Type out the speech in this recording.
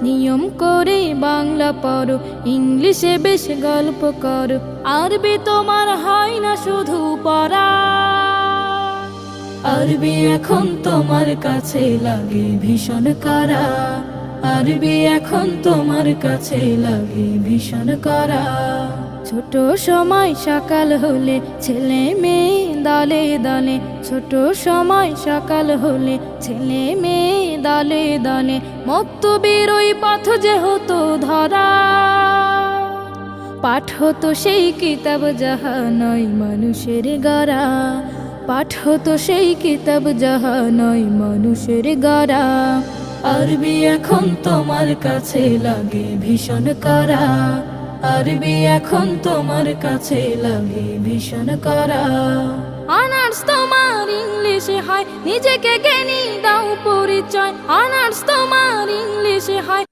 নিয়ম করে বাংলা পড়ো, ইংলিশে বেশ গল্প করো, আরবি তোমার হয় না শুধু পড়া। আরবি এখন তোমার কাছে লাগে ভীষণ কড়া, আরবি এখন তোমার কাছে লাগে ভীষণ কড়া। ছোট সময় সকাল হলে ছেলে মেয়ে দলে দলে, ছোট সময় সকাল হলে ছেলে মেয়ে দলে দলে, মক্তবের ওই পথ যে হতো ধরা। পাঠ হতো সেই কিতাব যাহা নয় মানুষের গড়া, পাঠ হতো সেই কিতাব যাহা নয় মানুষের গড়া। আরবি এখন তোমার কাছে লাগে ভীষণ কড়া, আরবি এখন তোমার কাছে লাগে ভীষণ কড়া। অনার্স তোমার ইংলিশে হয়, নিজেকে জ্ঞানী দাও পরিচয়, অনার্স তোমার ইংলিশে হয়।